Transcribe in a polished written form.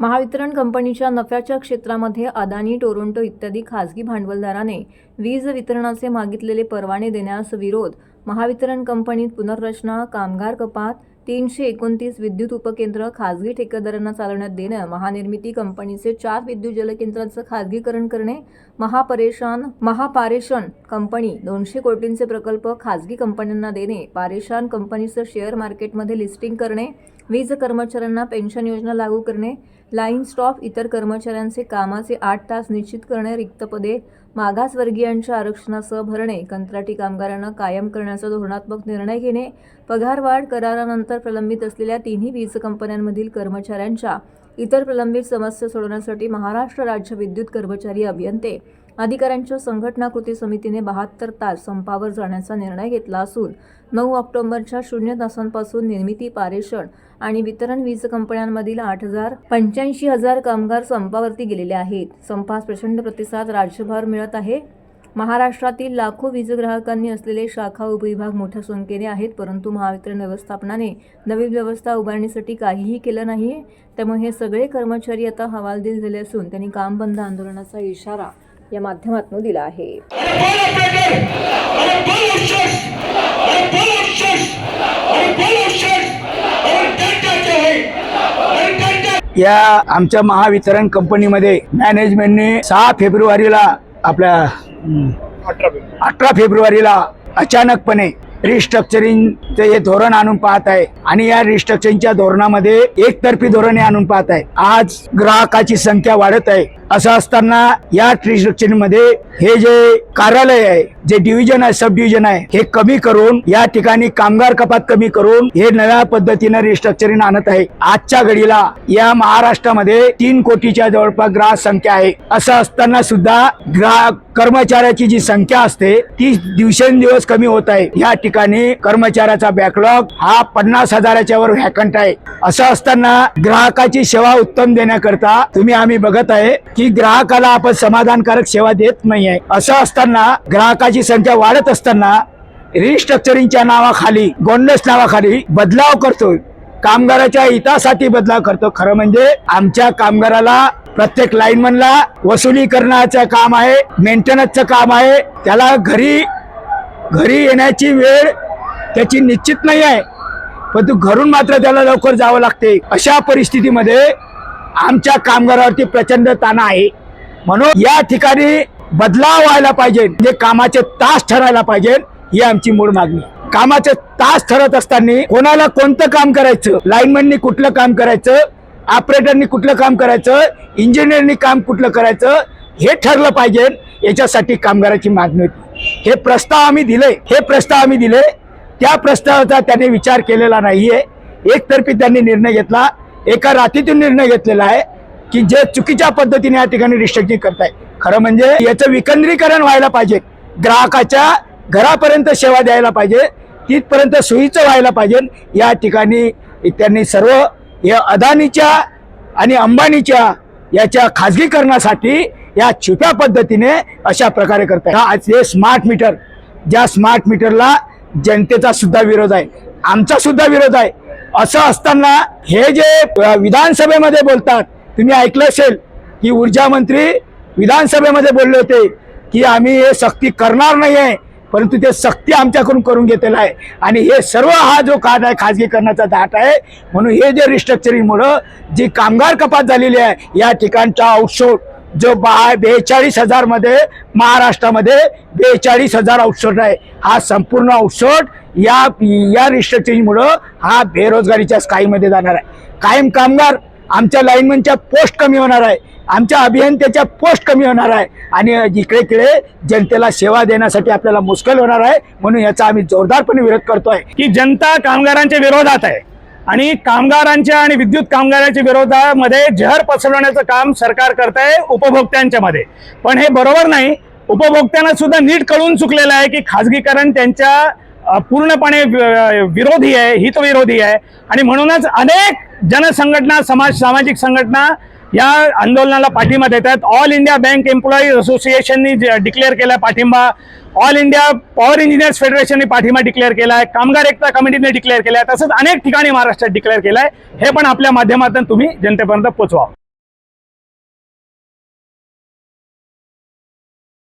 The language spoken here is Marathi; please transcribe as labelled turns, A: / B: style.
A: महावितरण कंपनीच्या नफ्याच्या क्षेत्रामध्ये अदानी, टोरंटो इत्यादी खासगी भांडवलदाराने वीज वितरणाचे मागितलेले परवाने देण्यास विरोध. महावितरण कंपनीत पुनर्रचना, कामगार कपात, 329 विद्युत उपकेंद्र खासगी ठेकेदारांना चालवण्यात देणं, महानिर्मिती कंपनीचे 4 विद्युत जलकेंद्रांचं खासगीकरण करणे, महापारेषण कंपनी 200 कोटींचे प्रकल्प खासगी कंपन्यांना देणे, पारेषण कंपनीचं शेअर मार्केटमध्ये लिस्टिंग करणे, वीज कर्मचाऱ्यांना पेन्शन योजना लागू करणे, लाईन स्टॉफ इतर कर्मचाऱ्यांचे कामाचे 8 तास निश्चित करणे, रिक्त पदे मागासवर्गीयांच्या आरक्षणासह भरणे, कंत्राटी कामगारांना कायम करण्याचा धोरणात्मक निर्णय घेणे, पगारवाढ करारानंतर प्रलंबित असलेल्या तिन्ही वीज कंपन्यांमधील कर्मचाऱ्यांच्या इतर प्रलंबित समस्या सोडवण्यासाठी महाराष्ट्र राज्य विद्युत कर्मचारी अभियंते अधिकाऱ्यांच्या संघटना कृती समितीने 72 तास संपावर जाण्याचा निर्णय घेतला असून 9 ऑक्टोबरच्या 0 तासांपासून निर्मिती, पारेषण आणि वितरण वीज कंपन्यांमधील 85,000 कामगार संपावरती गेलेले आहेत. संपास प्रचंड प्रतिसाद राज्यभर मिळत आहे. महाराष्ट्रातील लाखो वीज ग्राहकांनी असलेले शाखा उपविभाग मोठ्या संख्येने आहेत, परंतु महावितरण व्यवस्थापनाने नवीन व्यवस्था उभारण्यासाठी काहीही केलं नाही. त्यामुळे हे सगळे कर्मचारी आता हवालदिल झाले असून त्यांनी काम बंद आंदोलनाचा इशारा या माध्यमातून दिला आहे.
B: या आमच्या महावितरण कंपनीमध्ये मॅनेजमेंटने 6 फेब्रुवारीला आपल्या 18 फेब्रुवारीला अचानकपणे रिस्ट्रक्चरिंगचे हे धोरण आणून पाहत आहे आणि या रिस्ट्रक्चरिंगच्या धोरणामध्ये एकतर्फी धोरणे आणून पाहत आहे. आज ग्राहकाची संख्या वाढत आहे. असं असताना या रिस्ट्रक्चरिंग मध्ये हे जे कार्यालय आहे, जे डिव्हिजन आहे, सब डिव्हिजन आहे, हे कमी करून या ठिकाणी कामगार कपात कमी करून हे नव्या पद्धतीने रिस्ट्रक्चरिंग आणत आहे. आजच्या घडीला या महाराष्ट्रामध्ये 3 कोटीच्या जवळपास ग्राहक संख्या आहे. असं असताना सुद्धा ग्राहक कर्मचाऱ्याची जी संख्या असते ती दिवसेंदिवस कमी होत आहे. या ठिकाणी कर्मचाऱ्याचा बॅकलॉग हा 50,000च्या वर व्हॅकंट आहे. असं असताना ग्राहकाची सेवा उत्तम देण्याकरता आम्ही बघत आहे की ग्राहकाला आपण समाधानकारक सेवा देत नाहीये. असं असताना ग्राहकाची संख्या वाढत असताना रिस्ट्रक्चरिंगच्या नावाखाली, गोंडस नावाखाली बदलाव करतोय. कामगाराच्या हितासाठी बदलाव करतो. खरं म्हणजे आमच्या कामगाराला प्रत्येक लाईनमनला वसुली करण्याचं काम आहे, मेंटेनन्सचं काम आहे. त्याला घरी येण्याची वेळ त्याची निश्चित नाही आहे, परंतु घरून मात्र त्याला लवकर जावं लागते. अशा परिस्थितीमध्ये आमच्या कामगारावरती प्रचंड ताण आहे. म्हणून या ठिकाणी बदलाव व्हायला पाहिजे, म्हणजे कामाचे तास ठरायला पाहिजे. ही आमची मूळ मागणी. कामाचे तास ठरत असताना कोणाला कोणतं काम करायचं, लाईनमॅननी कुठलं काम करायचं, ऑपरेटरनी कुठलं काम करायचं, इंजिनियरनी काम कुठलं करायचं, हे ठरलं पाहिजे. याच्यासाठी कामगाराची मागणी होती. हे प्रस्ताव आम्ही दिले. त्या प्रस्तावाचा त्यांनी विचार केलेला नाहीये. एकतर्फी त्यांनी निर्णय घेतला. एका रात्रीतून निर्णय घेतलेला आहे की जे चुकीच्या पद्धतीने या ठिकाणी रिस्ट्रक्चरिंग करताय. खरं म्हणजे याचं विकेंद्रीकरण व्हायला पाहिजे. ग्राहकाच्या घरापर्यंत सेवा द्यायला पाहिजे, तिथपर्यंत सोयीचं व्हायला पाहिजे. या ठिकाणी त्यांनी सर्व या अदानीच्या आणि अंबानीच्या याच्या खाजगीकरणासाठी या छुप्या पद्धतीने अशा प्रकारे करताय. आज हे स्मार्ट मीटर, ज्या स्मार्ट मीटरला जनतेचा सुद्धा विरोध आहे, आमचा सुद्धा विरोध आहे. असं असताना हे जे विधानसभेमध्ये बोलतात, तुम्ही ऐकलं असेल की ऊर्जा मंत्री विधानसभेमध्ये बोलले होते की आम्ही हे सक्ती करणार नाही आहे, परंतु ते सक्ती आमच्याकडून करून घेतलेला आहे. आणि हे सर्व हा जो काढ आहे खाजगीकरणाचा धाट आहे. म्हणून हे जे रिस्ट्रक्चरिंगमुळं जी कामगार कपात झालेली आहे, या ठिकाणचा आउटसोर्स जो 42,000 मध्ये महाराष्ट्रामध्ये 42,000 आउटसोर्स आहे. हा संपूर्ण आउटसोर्स या रिस्ट्रक्चरिंगमुळं हा बेरोजगारीच्या स्काईमध्ये जाणार आहे. कायम कामगार, आमच्या लाईनमॅनच्या पोस्ट कमी होणार आहे, आमच्या अभियंत्याच्या पोस्ट कमी होणार आहे आणि इकडे जनतेला सेवा देण्यासाठी आपल्याला मुश्किल होणार आहे. म्हणून याचा आम्ही जोरदारपणे विरोध करतोय
C: की जनता कामगारांच्या विरोधात आहे आणि कामगारांच्या आणि विद्युत कामगारांच्या विरोधामध्ये जहर पसरवण्याचं काम सरकार करत आहे उपभोक्त्यांच्या मध्ये. पण हे बरोबर नाही. उपभोक्त्यांना सुद्धा नीट कळून चुकलेलं आहे की खाजगीकरण त्यांच्या पूर्णपणे विरोधी आहे, हितविरोधी आहे. आणि म्हणूनच अनेक जनसंघटना, सामाजिक संघटना या आंदोलनाला पाठिंबा देतात. ऑल इंडिया बँक एम्प्लॉईज असोसिएशननी डिक्लेअर केला पाठिंबा, ऑल इंडिया पॉवर इंजिनियर्स फेडरेशनने पाठिंबा डिक्लेअर केला आहे, कामगार एकता कमिटीने डिक्लेअर केला आहे, तसंच अनेक ठिकाणी महाराष्ट्रात डिक्लेअर केला आहे. हे पण आपल्या माध्यमातून तुम्ही जनतेपर्यंत पोहोचवा.